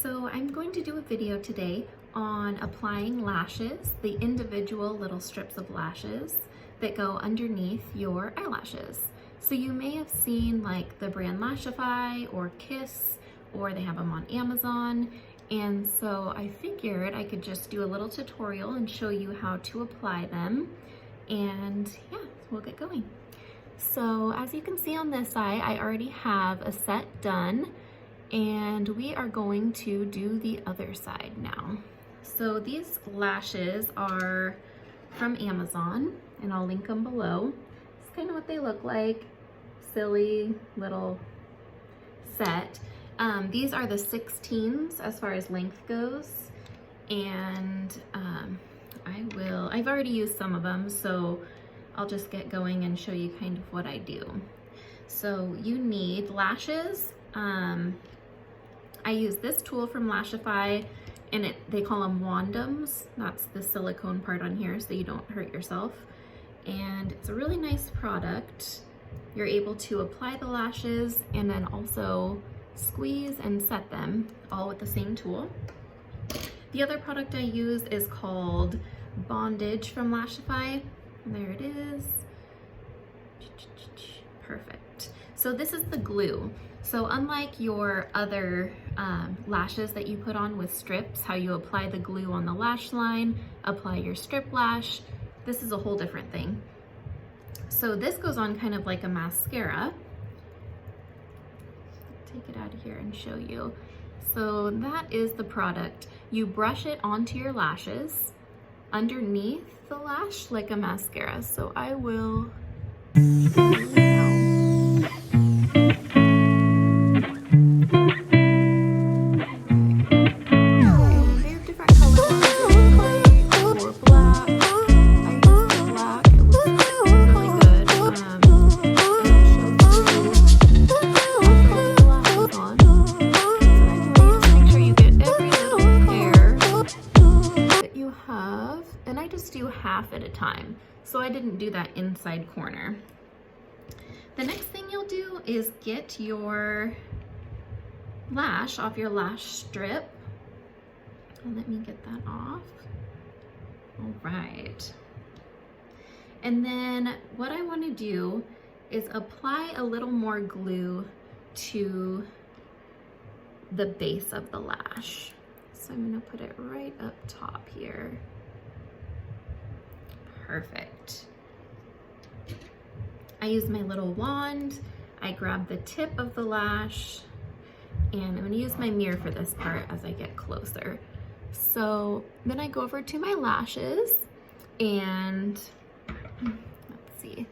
So I'm going to do a video today on applying lashes, the individual little strips of lashes that go underneath your eyelashes. So you may have seen like the brand Lashify or Kiss, or they have them on Amazon. And so I figured I could just do a little tutorial and show you how to apply them. And yeah, we'll get going. So as you can see on this eye, I already have a set done. And we are going to do the other side now. So these lashes are from Amazon, and I'll link them below. It's kind of what they look like. Silly little set. These are the 16s as far as length goes. And I've already used some of them, so I'll just get going and show you kind of what I do. So you need lashes. I use this tool from Lashify, and they call them wandums. That's the silicone part on here so you don't hurt yourself. And it's a really nice product. You're able to apply the lashes and then also squeeze and set them all with the same tool. The other product I use is called Bondage from Lashify. There it is. Perfect. So this is the glue. So unlike your other lashes that you put on with strips, how you apply the glue on the lash line, apply your strip lash, this is a whole different thing. So this goes on kind of like a mascara. Take it out of here and show you. So that is the product. You brush it onto your lashes underneath the lash like a mascara. So I will half at a time, so I didn't do that inside corner. The next thing you'll do is get your lash off your lash strip. And let me get that off. All right. And then what I want to do is apply a little more glue to the base of the lash. So I'm going to put it right up top here. Perfect. I use my little wand. I grab the tip of the lash, and I'm going to use my mirror for this part as I get closer. So then I go over to my lashes, and let's see,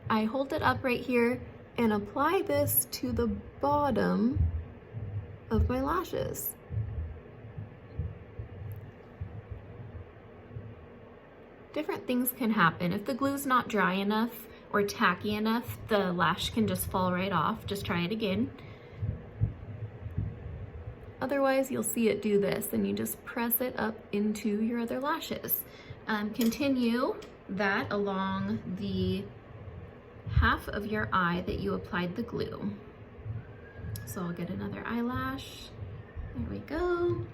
I hold it up right here and apply this to the bottom of my lashes. Different things can happen. If the glue's not dry enough or tacky enough, the lash can just fall right off. Just try it again. Otherwise, you'll see it do this, and you just press it up into your other lashes. Continue that along the half of your eye that you applied the glue. So I'll get another eyelash. There we go.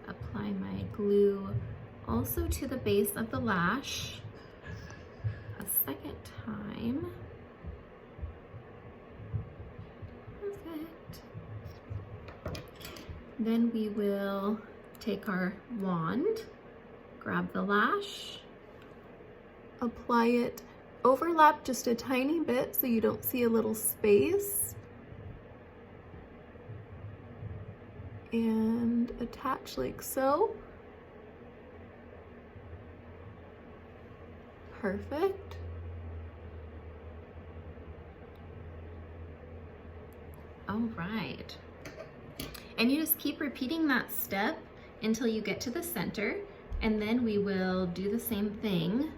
Apply my glue also to the base of the lash a second time. Perfect. Then we will take our wand, grab the lash, apply it, overlap just a tiny bit so you don't see a little space, and attach like so. Perfect. All right. And you just keep repeating that step until you get to the center, and then we will do the same thing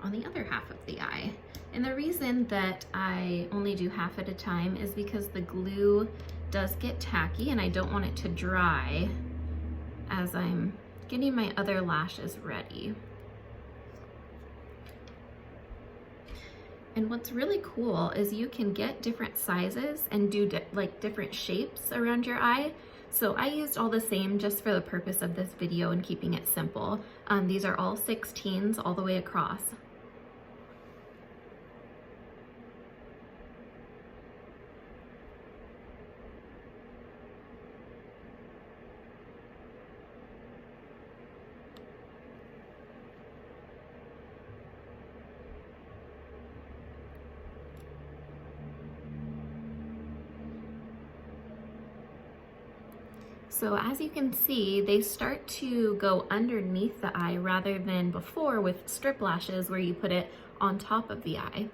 on the other half of the eye. And the reason that I only do half at a time is because the glue does get tacky and I don't want it to dry as I'm getting my other lashes ready. And what's really cool is you can get different sizes and do like different shapes around your eye. So I used all the same just for the purpose of this video and keeping it simple. These are all 16s all the way across. So as you can see, they start to go underneath the eye rather than before with strip lashes where you put it on top of the eye.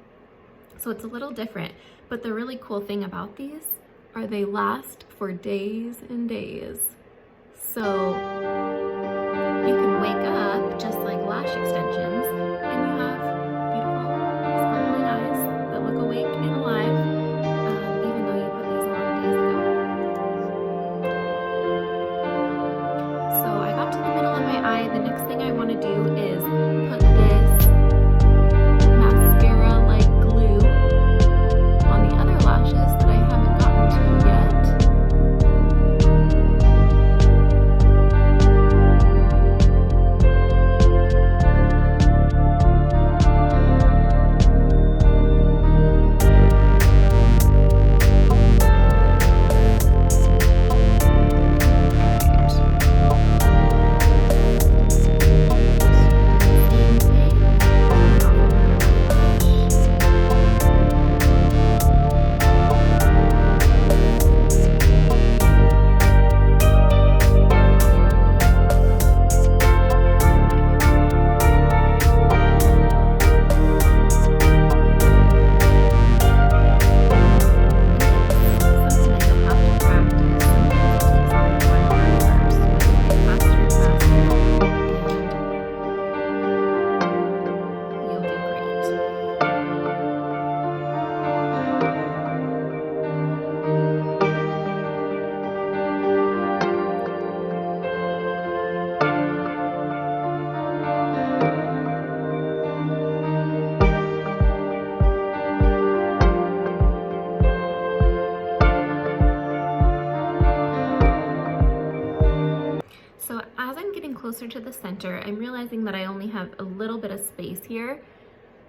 So it's a little different, but the really cool thing about these are they last for days and days. So you can wake up just like lash extensions and you have beautiful sparkling eyes that look awake and alive, even though you put these on days ago. So I got to the middle of my eye. The next thing I want to do is put this mascara-like glue on the other lashes that I haven't gotten to yet. So as I'm getting closer to the center, I'm realizing that I only have a little bit of space here.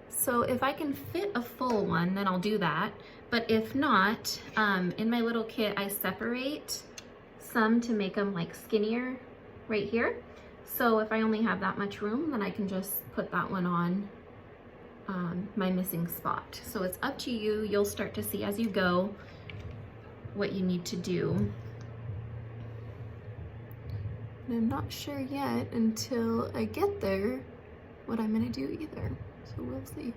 So if I can fit a full one, then I'll do that. But if not, in my little kit, I separate some to make them like skinnier right here. So if I only have that much room, then I can just put that one on my missing spot. So it's up to you. You'll start to see as you go what you need to do. And I'm not sure yet until I get there what I'm gonna do either. So we'll see.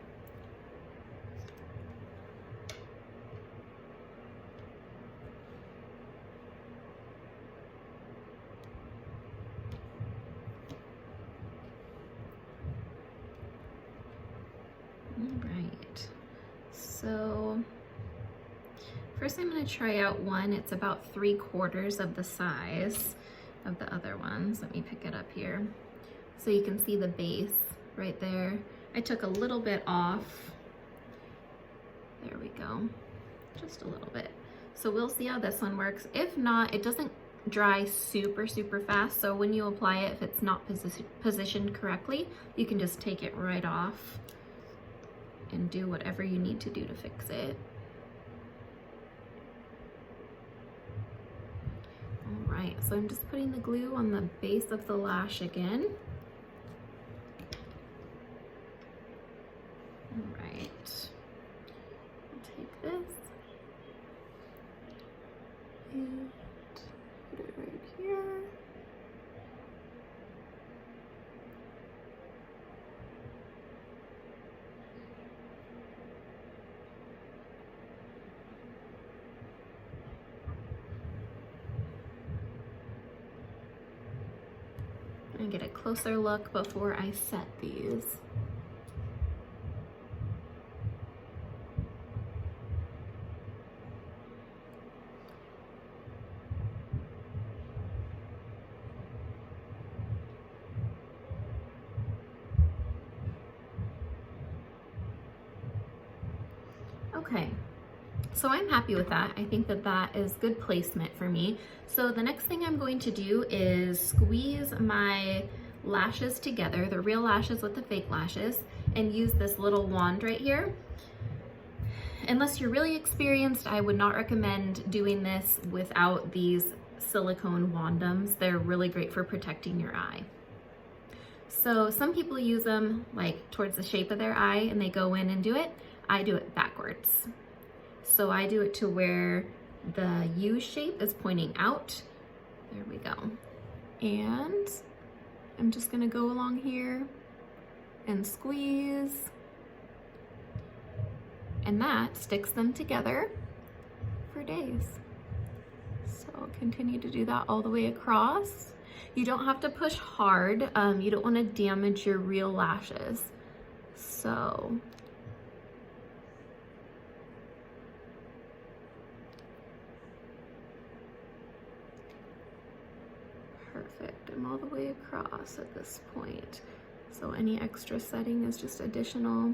All right, so first I'm gonna try out one. It's about 3/4 of the size of the other ones. Let me pick it up here. So you can see the base right there. I took a little bit off. There we go, just a little bit. So we'll see how this one works. If not, it doesn't dry super fast. So when you apply it, if it's not positioned correctly, you can just take it right off and do whatever you need to do to fix it. All right, so I'm just putting the glue on the base of the lash again. All right, I'll take this and put it right here. And get a closer look before I set these. Okay, so I'm happy with that. I think that that is good placement for me. So the next thing I'm going to do is squeeze my lashes together, the real lashes with the fake lashes, and use this little wand right here. Unless you're really experienced, I would not recommend doing this without these silicone wandums. They're really great for protecting your eye. So some people use them like towards the shape of their eye and they go in and do it. I do it backwards. So I do it to where the U shape is pointing out. There we go. And I'm just gonna go along here and squeeze. And that sticks them together for days. So I'll continue to do that all the way across. You don't have to push hard. You don't want to damage your real lashes. So perfect. I'm all the way across at this point. So any extra setting is just additional.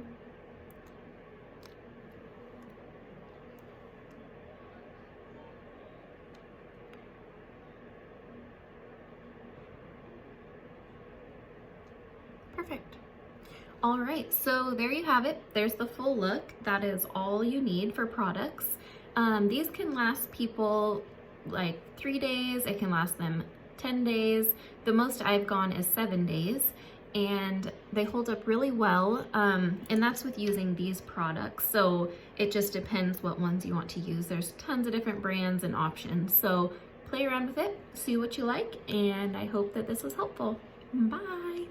Perfect. All right, so there you have it. There's the full look. That is all you need for products. These can last people like 3 days. It can last them 10 days. The most I've gone is 7 days, and they hold up really well. And that's with using these products. So it just depends what ones you want to use. There's tons of different brands and options. So play around with it, see what you like, and I hope that this was helpful. Bye.